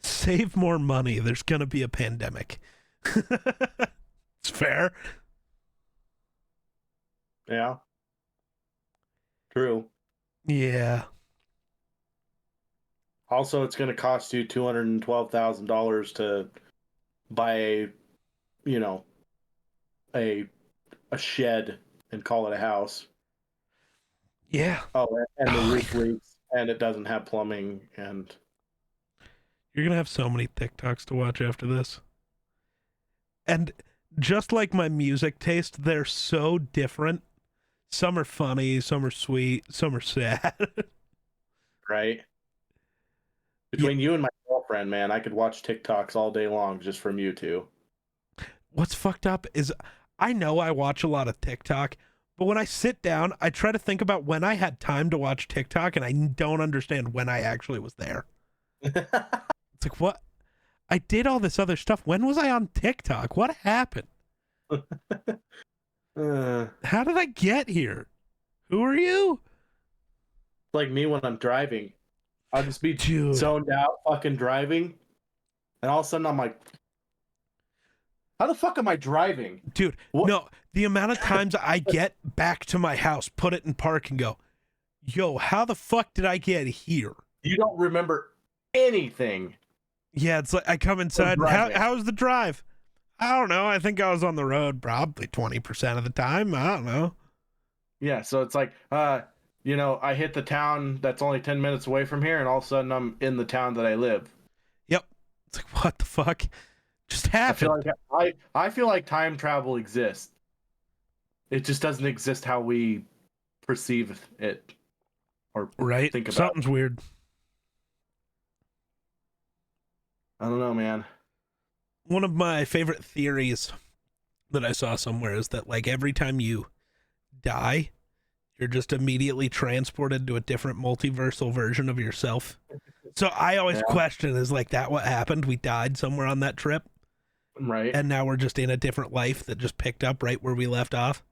Save more money. There's gonna be a pandemic. It's fair. Yeah. True. Yeah. Also, it's going to cost you $212,000 to buy a shed and call it a house. Yeah. Oh, and the roof leaks, and it doesn't have plumbing, and You're gonna have so many TikToks to watch after this. And just like my music taste, they're so different. Some are funny, some are sweet, some are sad. Right? Between you and my girlfriend, man, I could watch TikToks all day long just from you two. What's fucked up is I know I watch a lot of TikTok, but when I sit down, I try to think about when I had time to watch TikTok, and I don't understand when I actually was there. It's like, what? I did all this other stuff. When was I on TikTok? What happened? How did I get here? Who are you? Like me when I'm driving. I'll just be Dude. zoned out fucking driving. And all of a sudden I'm like, how the fuck am I driving? Dude, What? no, the amount of times I get back to my house, put it in park, and go, yo, how the fuck did I get here? You don't remember anything. Yeah, it's like I come inside. How was the drive? I don't know. I think I was on the road probably 20% of the time. I don't know. Yeah, so it's like, I hit the town that's only 10 minutes away from here, and all of a sudden I'm in the town that I live. Yep. It's like, what the fuck just happened? I feel like time travel exists. It just doesn't exist how we perceive it or right? think about Something's weird. I don't know, man. One of my favorite theories that I saw somewhere is that like every time you die, you're just immediately transported to a different multiversal version of yourself. So I always question, is like that what happened? We died somewhere on that trip, right? And now we're just in a different life that just picked up right where we left off.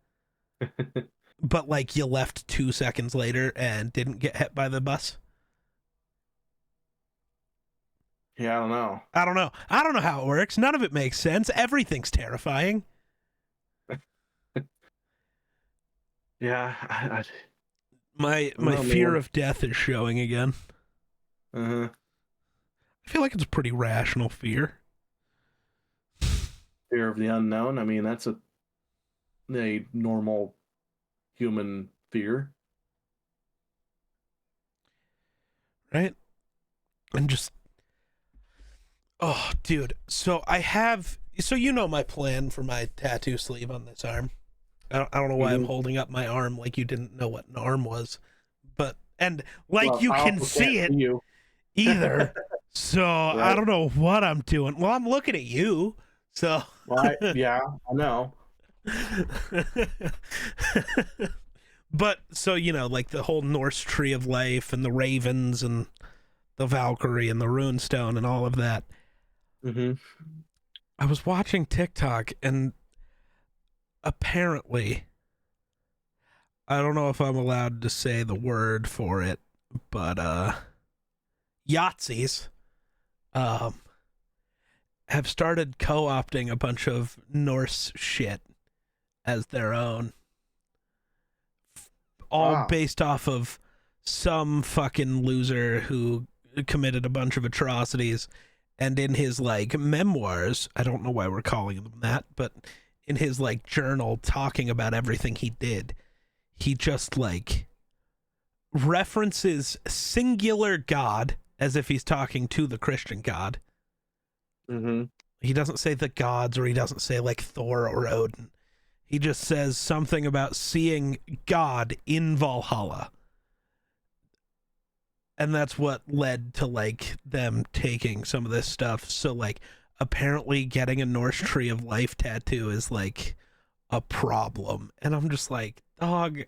But like you left 2 seconds later and didn't get hit by the bus. Yeah, I don't know. I don't know how it works. None of it makes sense. Everything's terrifying. Yeah, my fear of death is showing again. I feel like it's a pretty rational fear. Fear of the unknown. I mean, that's a normal human fear, right? And just, oh, dude. So you know my plan for my tattoo sleeve on this arm. I don't know why I'm holding up my arm like you didn't know what an arm was, but you can see it either. So right. I don't know what I'm doing. Well, I'm looking at you. So yeah, I know. But so like the whole Norse tree of life and the ravens and the Valkyrie and the runestone and all of that. Mm-hmm. I was watching TikTok and apparently, I don't know if I'm allowed to say the word for it, but Yahtzees have started co-opting a bunch of Norse shit as their own, all based off of some fucking loser who committed a bunch of atrocities, and in his like memoirs, I don't know why we're calling them that, but in his like journal talking about everything he did, he just like references singular God as if he's talking to the Christian God. Mm-hmm. He doesn't say the gods, or he doesn't say like Thor or Odin. He just says something about seeing God in Valhalla. And that's what led to like them taking some of this stuff. So like apparently getting a Norse tree of life tattoo is like a problem. And I'm just like, dog,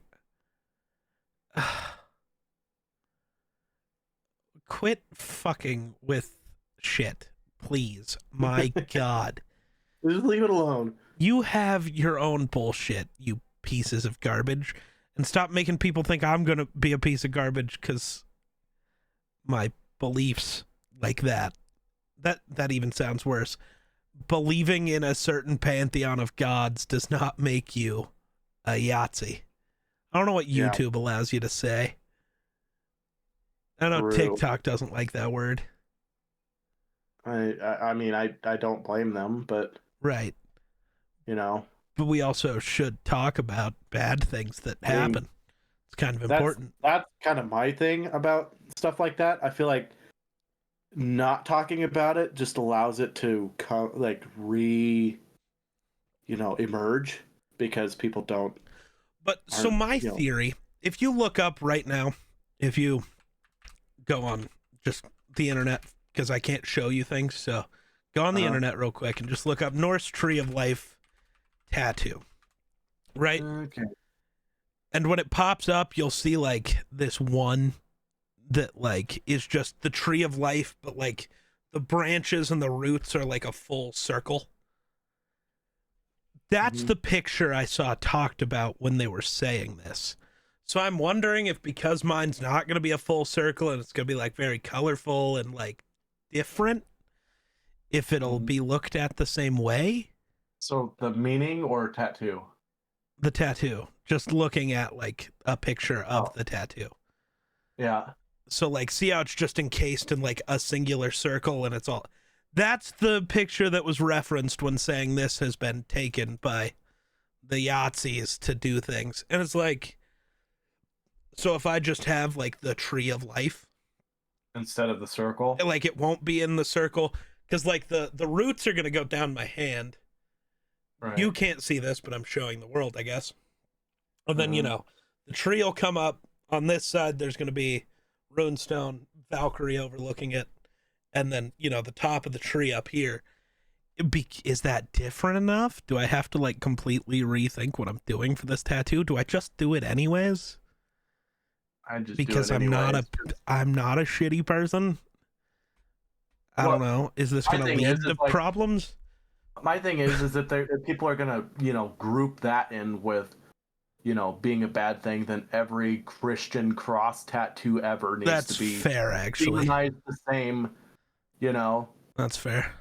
quit fucking with shit, please. My God. Just leave it alone. You have your own bullshit, you pieces of garbage, and stop making people think I'm going to be a piece of garbage because my beliefs like that. That even sounds worse. Believing in a certain pantheon of gods does not make you a Yahtzee. I don't know what YouTube allows you to say. I know TikTok doesn't like that word. I mean, I don't blame them, but right. But we also should talk about bad things that happen. It's kind of important. That's kind of my thing about stuff like that. I feel like not talking about it just allows it to come like emerge because people don't But so aren't, my you know. theory, if you look up right now, if you go on just the internet, because I can't show you things, so go on the Uh-huh. internet real quick and just look up Norse Tree of Life tattoo, right? Okay. And when it pops up, you'll see like this one that like is just the tree of life, but like the branches and the roots are like a full circle. That's Mhm. the picture I saw talked about when they were saying this. So I'm wondering if because mine's not going to be a full circle and it's going to be like very colorful and like different, if it'll Mhm. be looked at the same way. So the meaning or tattoo? The tattoo, just looking at like a picture of Oh, the tattoo. yeah. So like see how it's just encased in like a singular circle and it's all that's the picture that was referenced when saying this has been taken by the Yahtzees to do things. And it's like, so if I just have like the tree of life, Instead of the circle. like it won't be in the circle because like the roots are gonna go down my hand. You Right. can't see this, but I'm showing the world, I guess. And then Mm-hmm. the tree will come up on this side. There's gonna be runestone, Valkyrie overlooking it, and then the top of the tree up here. Is that different enough? Do I have to like completely rethink what I'm doing for this tattoo? Do I just do it anyways? I just do Because it anyways. I'm not a shitty person. I don't What know. Is this my gonna thing lead to is like problems? my thing is that that people are gonna group that in with being a bad thing. Then every Christian cross tattoo ever needs to That's be fair, actually. demonized the same. You know, That's fair.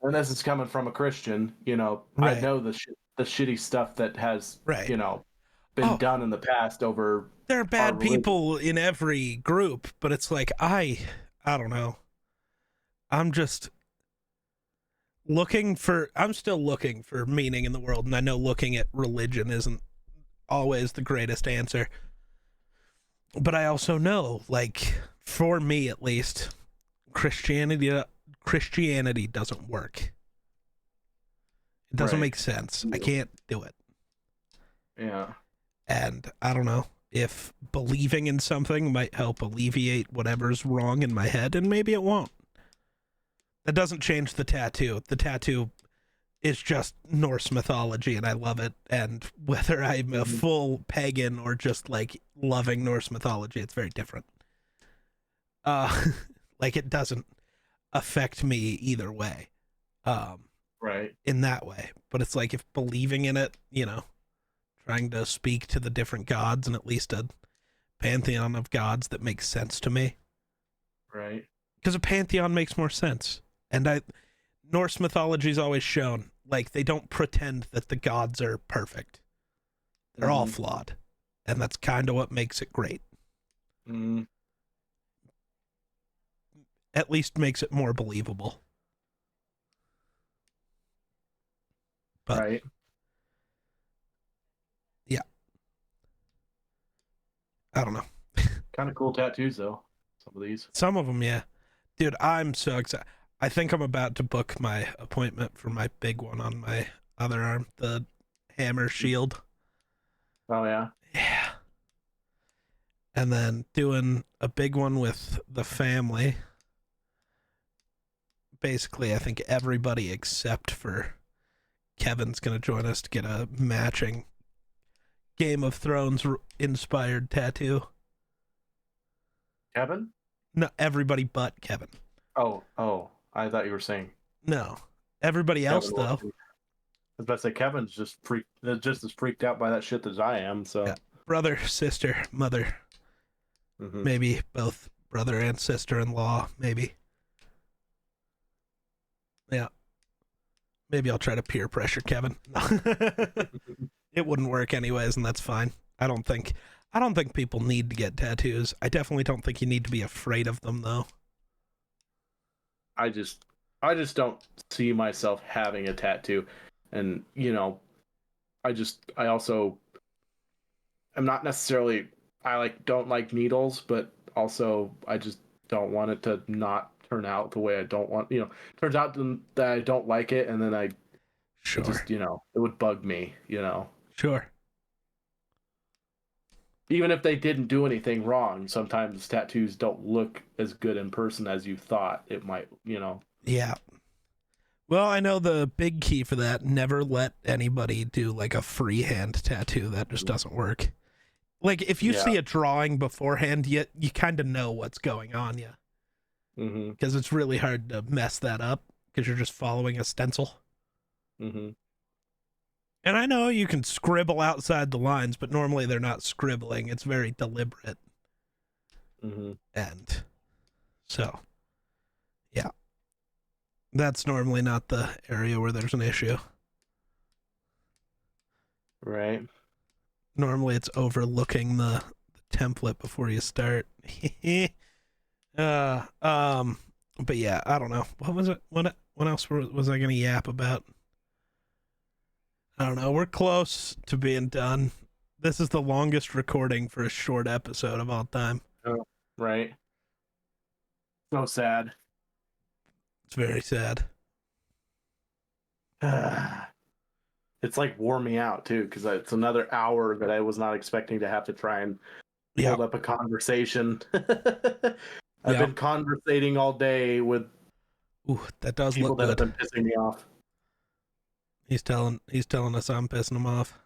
and this is coming from a Christian. I Right, know the shitty stuff that has right. been Oh, done in the past over there are our bad religion. people in every group, but it's like I don't know. I'm just I'm still looking for meaning in the world, and I know looking at religion isn't always the greatest answer. But I also know, like, for me at least, Christianity Christianity doesn't work. It doesn't Right. make sense. I can't do it. Yeah. And I don't know if believing in something might help alleviate whatever's wrong in my head, and maybe it won't. That doesn't change the tattoo. The tattoo is just Norse mythology, and I love it. And whether I'm a Mhm. full pagan or just like loving Norse mythology, it's very different. Uh, like it doesn't affect me either way. Um, Right. in that way. But it's like if believing in it, trying to speak to the different gods and at least a pantheon of gods that makes sense to me. Right. Because a pantheon makes more sense. And Norse mythology's always shown like they don't pretend that the gods are perfect. They're all Mm-hmm. flawed. And that's kind of what makes it great. Mm, At least makes it more believable. But right. yeah, I don't know. Kind of cool tattoos though. Some of these. Some of them, yeah. Dude, I'm so excited. I think I'm about to book my appointment for my big one on my other arm, the hammer shield. Oh yeah. Yeah. And then doing a big one with the family. Basically, I think everybody except for Kevin's going to join us to get a matching Game of Thrones inspired tattoo. Kevin? No, everybody but Kevin. Oh, oh. I thought you were saying No. Everybody else, Kevin though. Wilson. I was about to say Kevin's just as freaked out by that shit as I am. Yeah. So. Brother, sister, mother. Mm-hmm. Maybe both brother and sister in law. Maybe. Yeah. Maybe I'll try to peer pressure Kevin. It wouldn't work anyways, and that's fine. I don't think people need to get tattoos. I definitely don't think you need to be afraid of them though. I just I just don't see myself having a tattoo, and I also I'm not necessarily I don't like needles, but also I just don't want it to not turn out the way I don't want. Turns out that I don't like it, and then Sure. just it would bug me. Sure. Even if they didn't do anything wrong, sometimes tattoos don't look as good in person as you thought it might. Yeah. Well, I know the big key for that, never let anybody do like a freehand tattoo. That just doesn't work. Like if you see a drawing beforehand, you kind of know what's going on, yeah. Because it's really hard to mess that up because you're just following a stencil. And I know you can scribble outside the lines, but normally they're not scribbling. It's very deliberate. And so, yeah. That's normally not the area where there's an issue. Right. Normally it's overlooking the template before you start. But yeah, I don't know. What was it? What else was I gonna yap about? I don't know. We're close to being done. This is the longest recording for a short episode of all time. Oh, right. So sad. It's very sad. It's like wore me out too, because it's another hour that I was not expecting to have to try and hold up a conversation. I've been conversating all day with that does people look that good. have been pissing me off. He's telling us I'm pissing him off.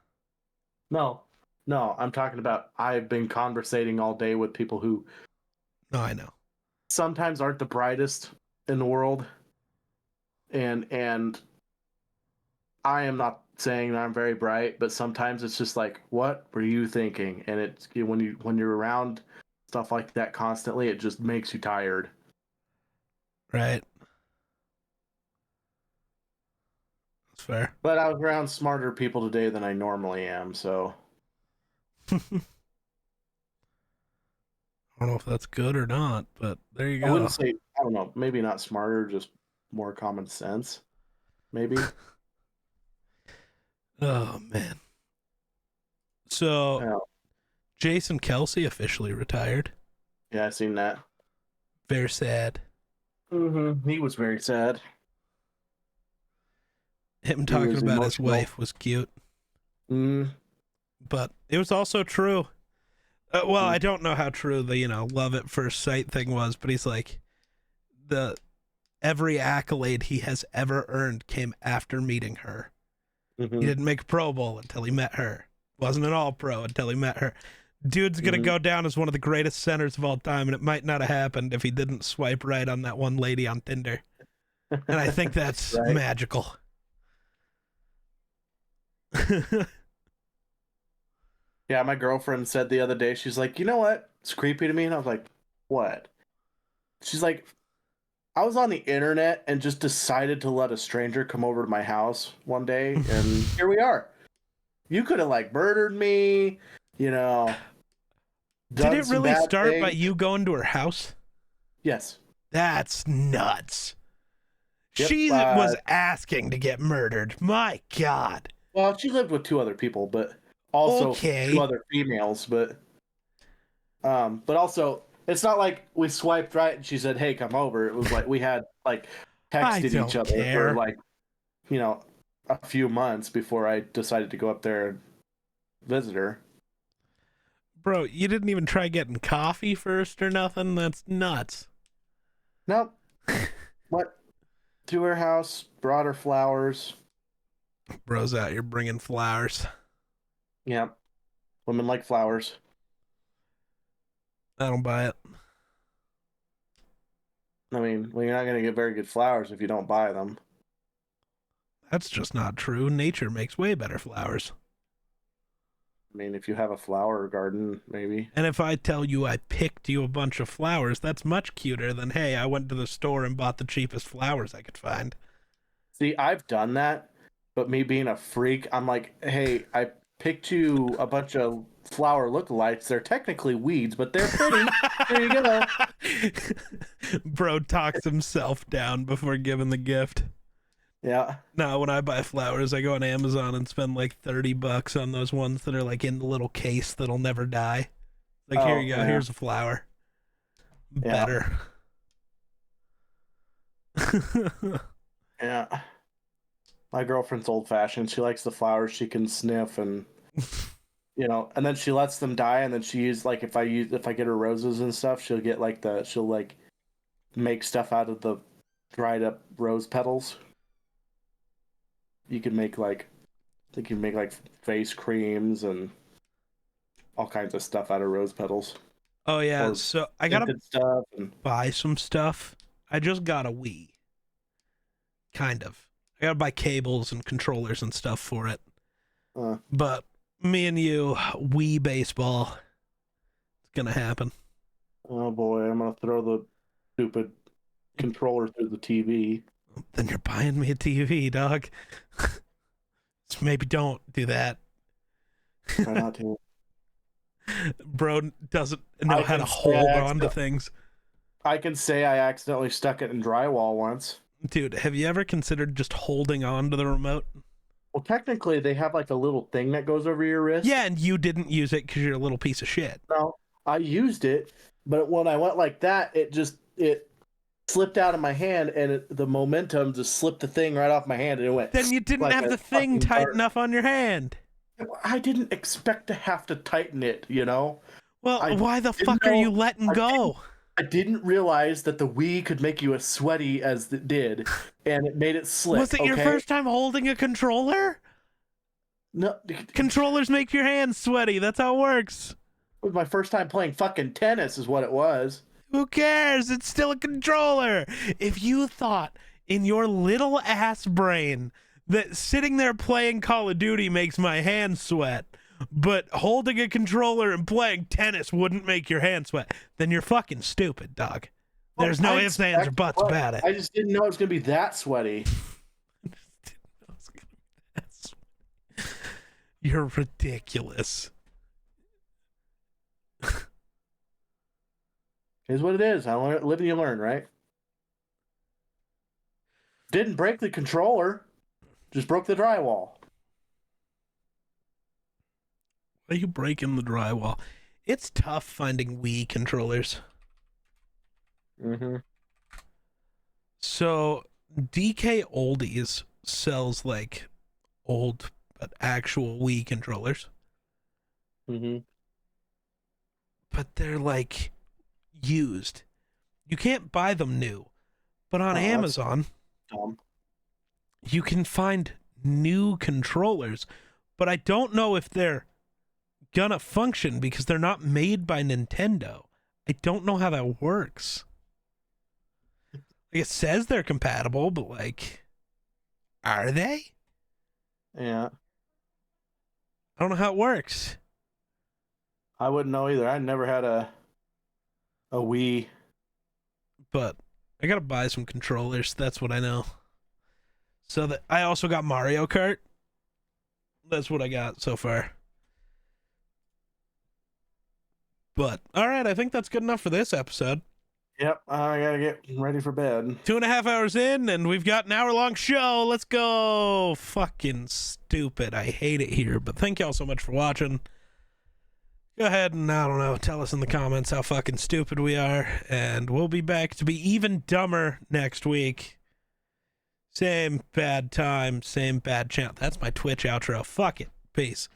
No, I'm talking about I've been conversating all day with people who I know. Sometimes aren't the brightest in the world. And I am not saying that I'm very bright, but sometimes it's just like, what were you thinking? And it's when you're around stuff like that constantly, it just makes you tired. Right. That's fair. But I was around smarter people today than I normally am, so I don't know if that's good or not, but there you go. I wouldn't say, I don't know, maybe not smarter, just more common sense. Maybe. Oh, man. So, Jason Kelce officially retired. Yeah, I seen that. Very sad. He was very sad. Him talking about his wife was cute. But it was also true. Well, I don't know how true the, love at first sight thing was, but he's like, every accolade he has ever earned came after meeting her. He didn't make a Pro Bowl until he met her. Wasn't an All-Pro until he met her. Dude's going to go down as one of the greatest centers of all time, and it might not have happened if he didn't swipe right on that one lady on Tinder. And I think that's magical. Yeah, my girlfriend said the other day, she's like, you know what? It's creepy to me. And I was like, what? She's like, I was on the internet and just decided to let a stranger come over to my house one day, and here we are. You could have murdered me, Did it really start by you going to her house? Yes. That's nuts. Yep, She was asking to get murdered. My God. Well, she lived with two other people, but also two other females, but also it's not like we swiped right and she said, "Hey, come over." It was like we had texted each other for a few months before I decided to go up there and visit her. Bro, you didn't even try getting coffee first or nothing? That's nuts. Nope. Went to her house, brought her flowers. Bro's out here bringing flowers. Yeah. Women like flowers. I don't buy it. I mean, well, you're not going to get very good flowers if you don't buy them. That's just not true. Nature makes way better flowers. I mean, if you have a flower garden, maybe. And if I tell you I picked you a bunch of flowers, that's much cuter than, hey, I went to the store and bought the cheapest flowers I could find. See, I've done that, but me being a freak, I'm like, hey, I picked you a bunch of flower lookalikes. They're technically weeds, but they're pretty. There you go. Bro talks himself down before giving the gift. Yeah. No, when I buy flowers, I go on Amazon and spend $30 on those ones that are in the little case that'll never die. Here you go. Yeah. Here's a flower. Better. Yeah. My girlfriend's old fashioned. She likes the flowers she can sniff and and then she lets them die and then she uses like if I get her roses and stuff, she'll like make stuff out of the dried up rose petals. You can make like I think you can make like face creams and all kinds of stuff out of rose petals. Oh yeah, Or so I gotta scented stuff and buy some stuff. I just got a Wii. Kind of. I gotta buy cables and controllers and stuff for it. But me and you, Wii baseball. It's gonna happen. oh boy, I'm gonna throw the stupid controller through the TV. Then you're buying me a TV, dog. So maybe don't do that. Try not to. Bro doesn't know how to hold on to things. I can say I accidentally stuck it in drywall once. Dude, have you ever considered just holding on to the remote? Well, technically, they have like a little thing that goes over your wrist. Yeah, and you didn't use it because you're a little piece of shit. No, I used it, but when I went like that, it slipped out of my hand, and the momentum just slipped the thing right off my hand, and it went. Then you didn't like have a the thing fucking tight dart. enough on your hand. I didn't expect to have to tighten it, Well, why the didn't fuck are know- you letting go? I didn't realize that the Wii could make you as sweaty as it did, and it made it slip. Was it your first time holding a controller? No, Controllers make your hands sweaty. That's how it works. it was my first time playing fucking tennis, is what it was. Who cares? It's still a controller. If you thought in your little ass brain that sitting there playing Call of Duty makes my hands sweat, but holding a controller and playing tennis wouldn't make your hands sweat, then you're fucking stupid, dog. There's no ifs, ands, or buts about it. I just didn't know it was going to be that sweaty. You're ridiculous. Is what it is. Live and you learn, right? Didn't break the controller, just broke the drywall. Why are you breaking the drywall? It's tough finding Wii controllers. Mm-hmm. So DK Oldies sells like old but actual Wii controllers, Mm-hmm. but they're like used. You can't buy them new, but on Oh, that's Amazon Dumb. you can find new controllers, but I don't know if they're gonna function because they're not made by Nintendo. I don't know how that works. Like, it says they're compatible, but like, are they? Yeah. I don't know how it works. I wouldn't know either. I never had a Wii. But I gotta buy some controllers. That's what I know. So that I also got Mario Kart. That's what I got so far. But all right, I think that's good enough for this episode. Yep, I gotta get ready for bed. 2.5 hours in, and we've got an hour-long show. Let's go. Fucking stupid. I hate it here, but thank y'all so much for watching. Go ahead and, I don't know, tell us in the comments how fucking stupid we are, and we'll be back to be even dumber next week. Same bad time, same bad channel. That's my Twitch outro. Fuck it. Peace.